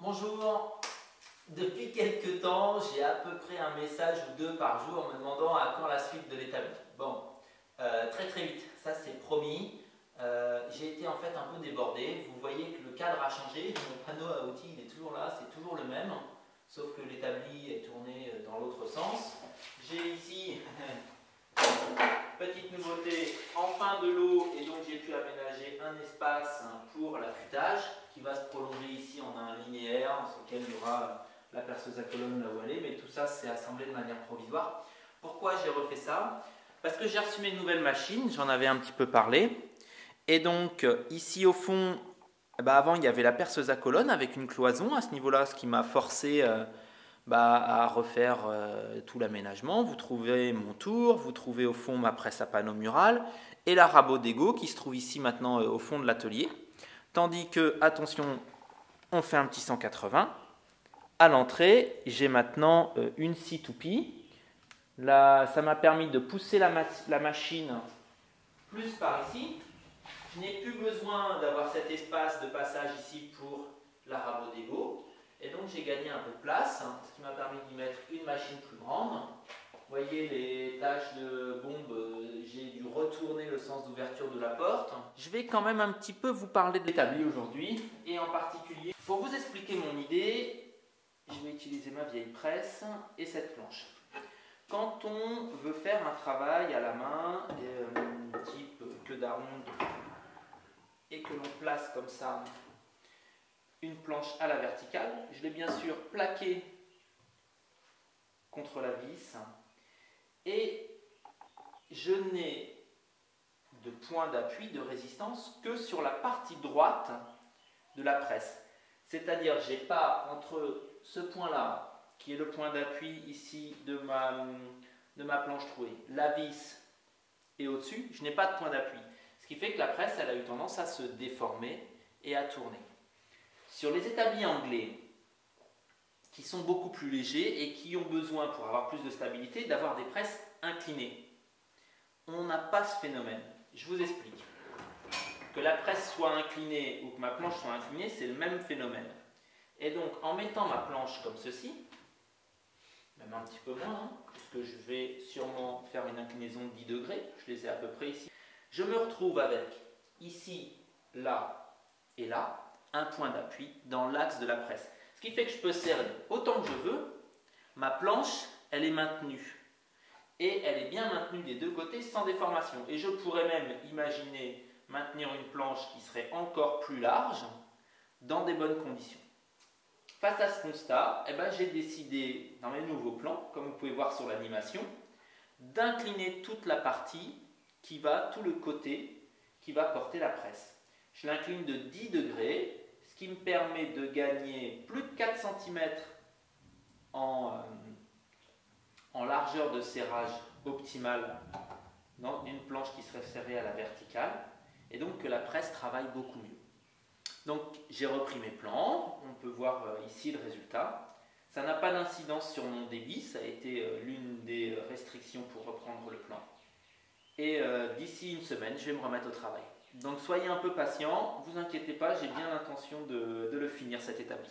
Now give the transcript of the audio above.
Bonjour, depuis quelques temps, j'ai à peu près un message ou deux par jour me demandant à quand la suite de l'établi. Bon, très vite, ça c'est promis. J'ai été en fait un peu débordé. Vous voyez que le cadre a changé, mon panneau à outils il est toujours là, c'est toujours le même, sauf que l'établi est tourné dans l'autre sens. J'ai ici petite nouveauté, enfin de l'eau, et donc j'ai pu aménager un espace pour l'affûtage qui va se prolonger ici en un linéaire sur lequel il y aura la perceuse à colonne là où elle est, mais tout ça c'est assemblé de manière provisoire. Pourquoi j'ai refait ça? Parce que j'ai reçu mes nouvelles machines, j'en avais un petit peu parlé, et donc ici au fond, avant il y avait la perceuse à colonne avec une cloison à ce niveau-là, ce qui m'a forcé à refaire tout l'aménagement. Vous trouvez mon tour, vous trouvez au fond ma presse à panneau mural et la rabot d'Ego qui se trouve ici maintenant au fond de l'atelier. Tandis que, attention, on fait un petit 180. À l'entrée, j'ai maintenant une scie toupie. Là, ça m'a permis de pousser la machine plus par ici. Je n'ai plus besoin d'avoir cet espace de passage ici pour la rabot d'Ego. Et donc j'ai gagné un peu de place, ce qui m'a permis d'y mettre une machine plus grande. Vous voyez les taches de bombe, j'ai dû retourner le sens d'ouverture de la porte. Je vais quand même un petit peu vous parler de l'établi aujourd'hui, et en particulier, pour vous expliquer mon idée, je vais utiliser ma vieille presse et cette planche. Quand on veut faire un travail à la main, type queue d'aronde, et que l'on place comme ça une planche à la verticale, je l'ai bien sûr plaquée contre la vis et je n'ai de point d'appui, de résistance que sur la partie droite de la presse. C'est-à-dire je n'ai pas entre ce point-là, qui est le point d'appui ici de ma planche trouée, la vis et au-dessus, je n'ai pas de point d'appui. Ce qui fait que la presse elle a eu tendance à se déformer et à tourner. Sur les établis anglais, qui sont beaucoup plus légers et qui ont besoin, pour avoir plus de stabilité, d'avoir des presses inclinées. On n'a pas ce phénomène. Je vous explique. Que la presse soit inclinée ou que ma planche soit inclinée, c'est le même phénomène. Et donc, en mettant ma planche comme ceci, même un petit peu moins, puisque je vais sûrement faire une inclinaison de 10 degrés, je les ai à peu près ici, je me retrouve avec ici, là et là, un point d'appui dans l'axe de la presse. Ce qui fait que je peux serrer autant que je veux, ma planche, elle est maintenue. Et elle est bien maintenue des deux côtés sans déformation. Et je pourrais même imaginer maintenir une planche qui serait encore plus large dans des bonnes conditions. Face à ce constat, j'ai décidé, dans mes nouveaux plans, comme vous pouvez voir sur l'animation, d'incliner toute la partie qui va, tout le côté qui va porter la presse. Je l'incline de 10 degrés, ce qui me permet de gagner plus de 4 cm en largeur de serrage optimale dans une planche qui serait serrée à la verticale, et donc que la presse travaille beaucoup mieux. Donc j'ai repris mes plans, on peut voir ici le résultat. Ça n'a pas d'incidence sur mon débit, ça a été l'une des restrictions pour reprendre le plan. Et d'ici une semaine, je vais me remettre au travail. Donc soyez un peu patient, ne vous inquiétez pas, j'ai bien l'intention de le finir cet établi.